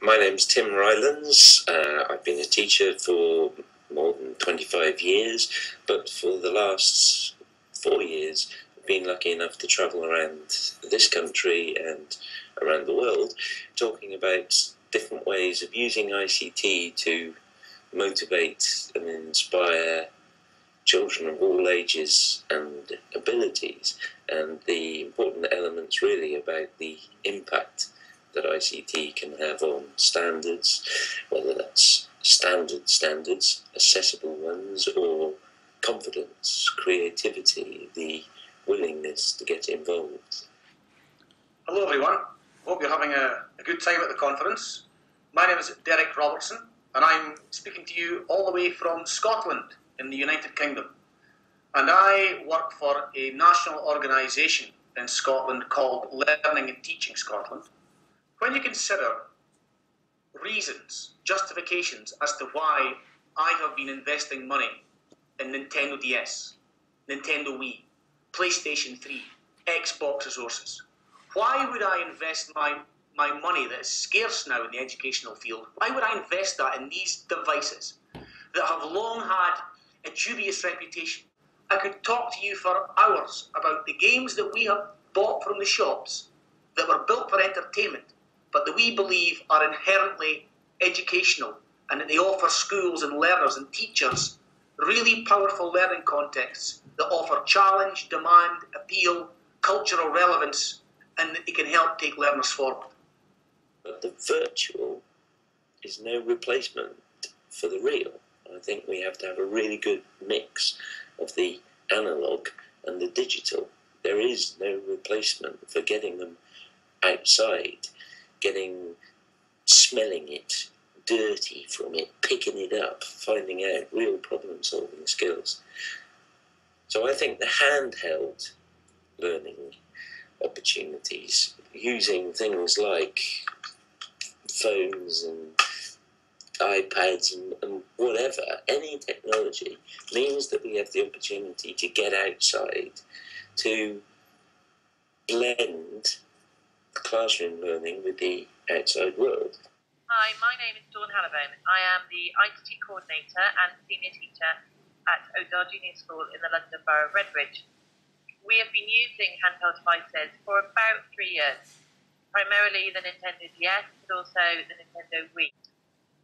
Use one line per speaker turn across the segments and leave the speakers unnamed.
My name's Tim Rylands. I've been a teacher for more than 25 years, but for the last 4 years, I've been lucky enough to travel around this country and around the world, talking about different ways of using ICT to motivate and inspire children of all ages and abilities, and the important elements really about the impact that ICT can have on standards, whether that's standards, accessible ones, or confidence, creativity, the willingness to get involved.
Hello everyone, hope you're having a good time at the conference. My name is Derek Robertson and I'm speaking to you all the way from Scotland in the United Kingdom. And I work for a national organisation in Scotland called Learning and Teaching Scotland. When you consider reasons, justifications as to why I have been investing money in Nintendo DS, Nintendo Wii, PlayStation 3, Xbox resources, why would I invest my money that is scarce now in the educational field? Why would I invest that in these devices that have long had a dubious reputation? I could talk to you for hours about the games that we have bought from the shops that were built for entertainment, but that we believe are inherently educational and that they offer schools and learners and teachers really powerful learning contexts that offer challenge, demand, appeal, cultural relevance, and that they can help take learners forward.
But the virtual is no replacement for the real. I think we have to have a really good mix of the analog and the digital. There is no replacement for getting them outside, smelling it, dirty from it, picking it up, finding out real problem-solving skills. So I think the handheld learning opportunities, using things like phones and iPads and whatever, any technology, means that we have the opportunity to get outside, to blend classroom learning with the outside world.
Hi, my name is Dawn Halliburton. I am the ICT coordinator and senior teacher at O'Dell Junior School in the London Borough of Redbridge. We have been using handheld devices for about 3 years, primarily the Nintendo DS, but also the Nintendo Wii.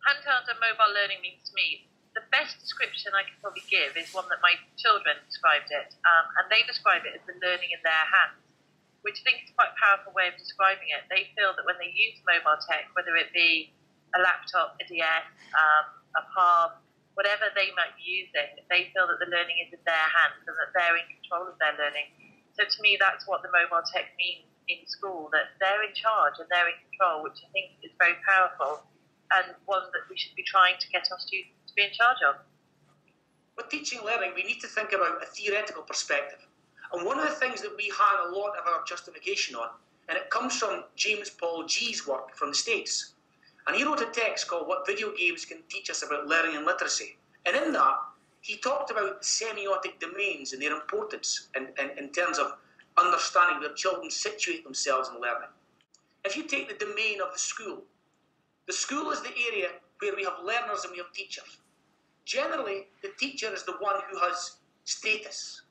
Handheld and mobile learning means to me, the best description I can probably give is one that my children described it, and they describe it as the learning in their hands, which I think is quite a powerful way of describing it. They feel that when they use mobile tech, whether it be a laptop, a DS, a palm, whatever they might be using, they feel that the learning is in their hands and that they're in control of their learning. So to me, that's what the mobile tech means in school, that they're in charge and they're in control, which I think is very powerful and one that we should be trying to get our students to be in charge of.
With teaching and learning, we need to think about a theoretical perspective. And one of the things that we hang a lot of our justification on, and it comes from James Paul G's work from the States. And he wrote a text called What Video Games Can Teach Us About Learning and Literacy. And in that, he talked about semiotic domains and their importance in terms of understanding where children situate themselves in learning. If you take the domain of the school is the area where we have learners and we have teachers. Generally, the teacher is the one who has status,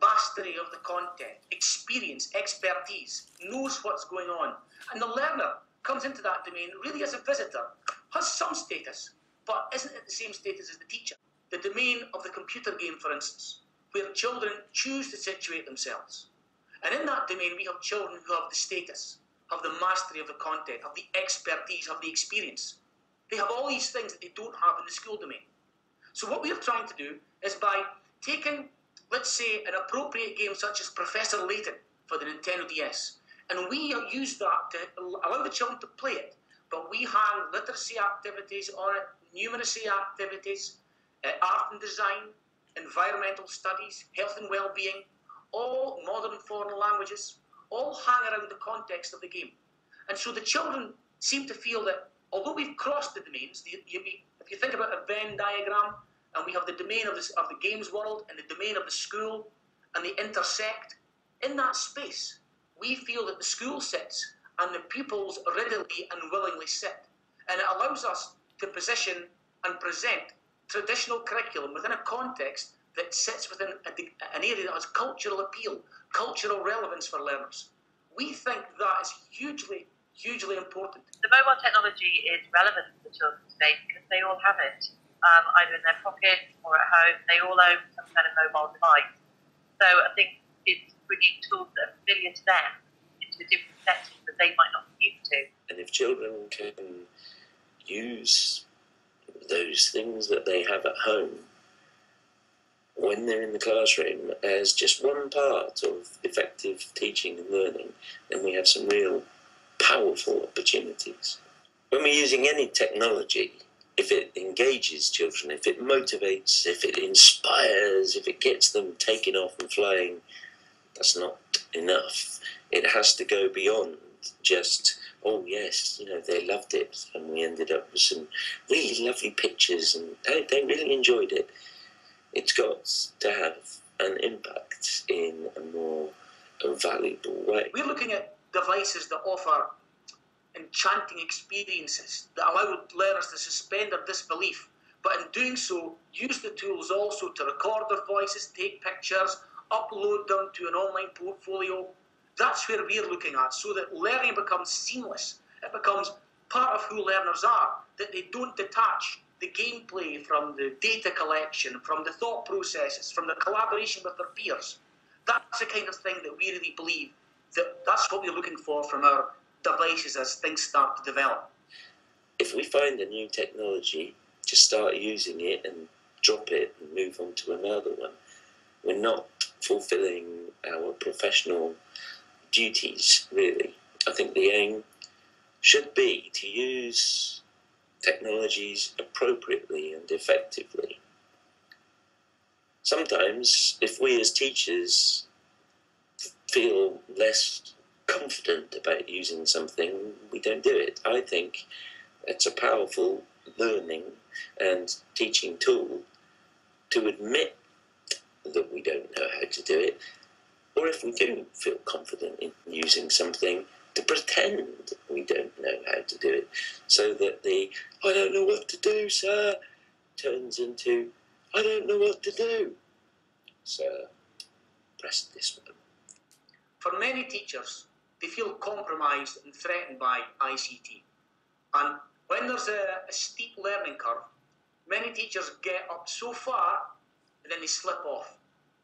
mastery of the content, experience, expertise, knows what's going on. And the learner comes into that domain really as a visitor, has some status, but isn't at the same status as the teacher. The domain of the computer game, for instance, where children choose to situate themselves. And in that domain, we have children who have the status, have the mastery of the content, have the expertise, have the experience. They have all these things that they don't have in the school domain. So what we are trying to do is by taking, let's say, an appropriate game such as Professor Layton for the Nintendo DS, and we use that to allow the children to play it, but we hang literacy activities on it, numeracy activities, art and design, environmental studies, health and well-being, all modern foreign languages, all hang around the context of the game. And so the children seem to feel that although we've crossed the domains, if you think about a Venn diagram, and we have the domain of the games world and the domain of the school, and they intersect, in that space, we feel that the school sits and the pupils readily and willingly sit. And it allows us to position and present traditional curriculum within a context that sits within an area that has cultural appeal, cultural relevance for learners. We think that is hugely, hugely important.
The mobile technology is relevant to the children today because they all have it, either in their pocket or at home. They all own some kind of mobile device. So I think it's bringing tools that are familiar to them into a different setting that they might not be used to.
And if children can use those things that they have at home when they're in the classroom as just one part of effective teaching and learning, then we have some real powerful opportunities. When we're using any technology, if it engages children, if it motivates, if it inspires, if it gets them taking off and flying, that's not enough. It has to go beyond just, oh yes, they loved it, and we ended up with some really lovely pictures, and they really enjoyed it. It's got to have an impact in a more valuable way.
We're looking at devices that offer enchanting experiences that allow learners to suspend their disbelief, but in doing so, use the tools also to record their voices, take pictures, upload them to an online portfolio. That's where we're looking at, so that learning becomes seamless. It becomes part of who learners are, that they don't detach the gameplay from the data collection, from the thought processes, from the collaboration with their peers. That's the kind of thing that we really believe that's what we're looking for from our devices as things start to develop.
If we find a new technology, just start using it and drop it and move on to another one. We're not fulfilling our professional duties, really. I think the aim should be to use technologies appropriately and effectively. Sometimes, if we as teachers feel less confident about using something, we don't do it. I think it's a powerful learning and teaching tool to admit that we don't know how to do it, or if we do feel confident in using something, to pretend we don't know how to do it, so that the "I don't know what to do, sir" turns into "I don't know what to do, sir. Press this one."
For many teachers, they feel compromised and threatened by ICT. And when there's a steep learning curve, many teachers get up so far and then they slip off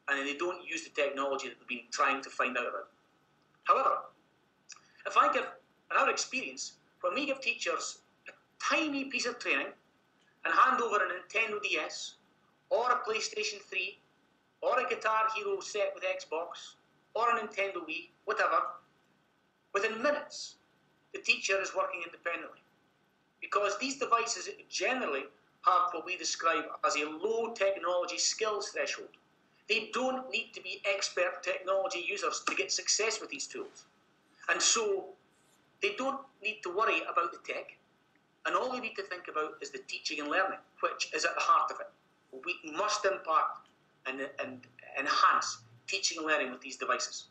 and then they don't use the technology that they've been trying to find out about. However, if I give, in our experience, when we give teachers a tiny piece of training and hand over a Nintendo DS or a PlayStation 3 or a Guitar Hero set with Xbox or a Nintendo Wii, whatever, within minutes, the teacher is working independently. Because these devices generally have what we describe as a low technology skills threshold. They don't need to be expert technology users to get success with these tools. And so they don't need to worry about the tech. And all they need to think about is the teaching and learning, which is at the heart of it. We must impact and enhance teaching and learning with these devices.